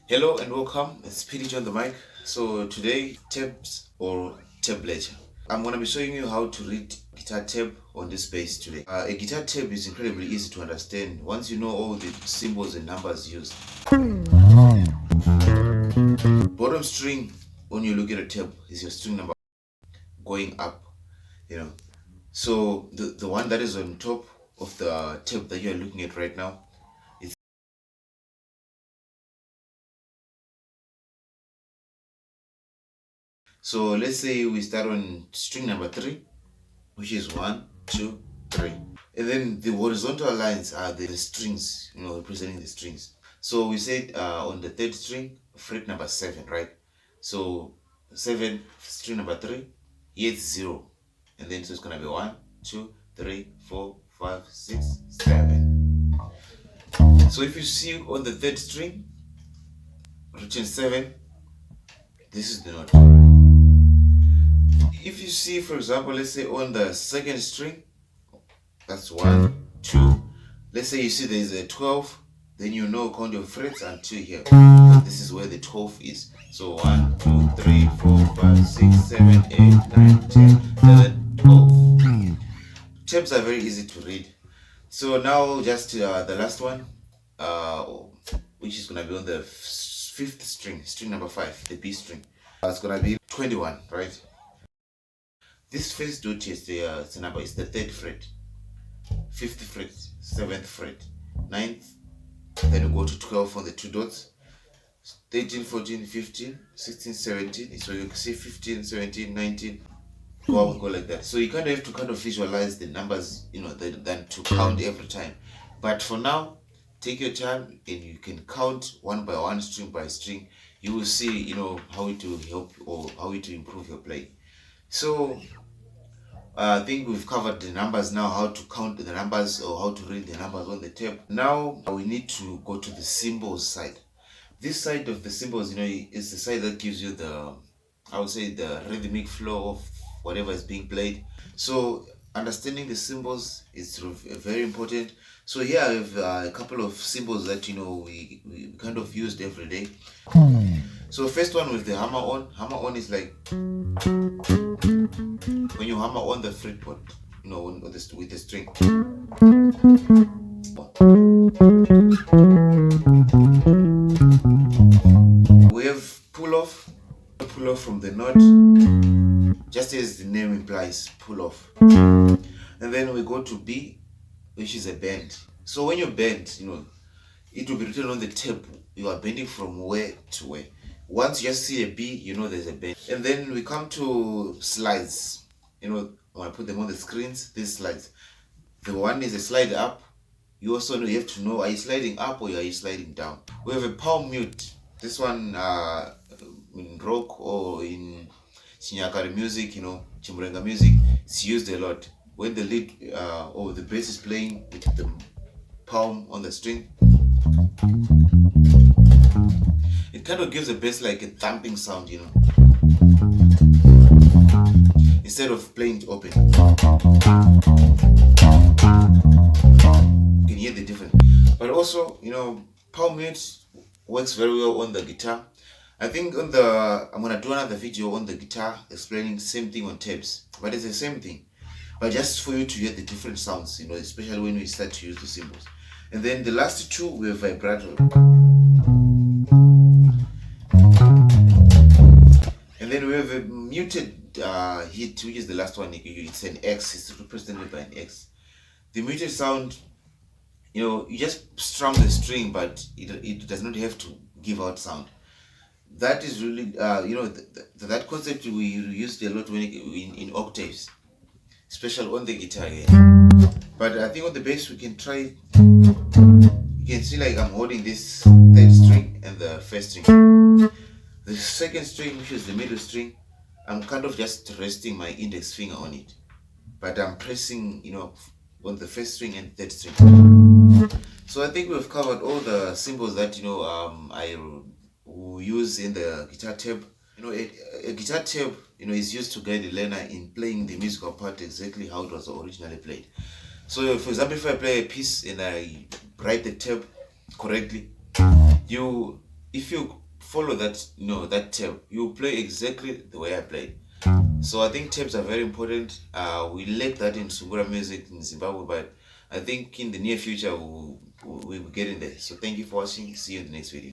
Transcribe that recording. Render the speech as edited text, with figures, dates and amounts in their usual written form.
Hello and welcome. It's PDJ on the mic. So today, tabs or tablature. I'm gonna be showing you how to read guitar tab on this bass today. A guitar tab is incredibly easy to understand once you know all the symbols and numbers used. Bottom string when you look at a tab is your string number going up. You know. So the one that is on top of the tab that you are looking at right now. So let's say we start on string number 3, which is 1, 2, 3. And then the horizontal lines are the strings, representing the strings. So we said on the third string, fret number 7, right? So 7, string number 3, here it's 0. And then so it's going to be 1, 2, 3, 4, 5, 6, 7. So if you see on the third string, written 7, this is the note. If you see, for example, let's say on the second string, that's 1, 2. Let's say you see there's a 12, then you know count your frets until here. This is where the 12 is. So 1, 2, 3, 4, 5, 6, 7, 8, 9, 10, 11, 12. Tabs are very easy to read. So now just the last one, which is going to be on the fifth string, string number 5, the B string. It's going to be 21, right? This first dot is the number, is the 3rd fret, 5th fret, 7th fret, 9th, then we go to 12 on the 2 dots, 13, 14, 15, 16, 17. So you can see 15, 17, 19, go like that. So you kind of have to visualize the numbers, than to count every time. But for now, take your time and you can count one by one, string by string. You will see, how it will help or how it will improve your play. So I think we've covered the numbers now, how to count the numbers or how to read the numbers on the tab. Now we need to go to the symbols side. This side of the symbols, is the side that gives you I would say, the rhythmic flow of whatever is being played. So understanding the symbols is very important. So here I have a couple of symbols that we kind of used every day. So first one with the hammer on. Hammer on is like when you hammer on the fretboard, with the string. We have pull off from the note, just as the name implies, pull off. And then we go to B, which is a bend. So when you bend, it will be written on the tab. You are bending from where to where. Once you just see a B, there's a bend. And then we come to slides. When I put them on the screens, these slides. The one is a slide up. You also know, you have to know, are you sliding up or are you sliding down? We have a palm mute. This one in rock or in Chinyakari music, Chimurenga music, it's used a lot. When the lead or the bass is playing with the palm on the string, it kind of gives the bass like a thumping sound, instead of playing it open. You can hear the difference. But also, palm mute works very well on the guitar. I think I'm gonna do another video on the guitar explaining the same thing on tabs, but it's the same thing, but just for you to hear the different sounds, especially when we start to use the symbols. And then the last two, we have vibrato. And then we have a muted hit, which is the last one. It's an X. It's represented by an X. The muted sound, you just strum the string, but it does not have to give out sound. That is really, that concept we used a lot when in octaves, especially on the guitar again. But I think on the bass we can try. You can see like I'm holding this third string and the first string. The second string, which is the middle string, I'm kind of just resting my index finger on it, but I'm pressing, on the first string and third string. So I think we've covered all the symbols that I will use in the guitar tab. A guitar tab, is used to guide the learner in playing the musical part exactly how it was originally played. So, for example, if I play a piece and I write the tab correctly, you if you follow that, that tab, you play exactly the way I played. So I think tabs are very important. We lack that in Sungura music in Zimbabwe, but I think in the near future we'll get in there. So thank you for watching. See you in the next video.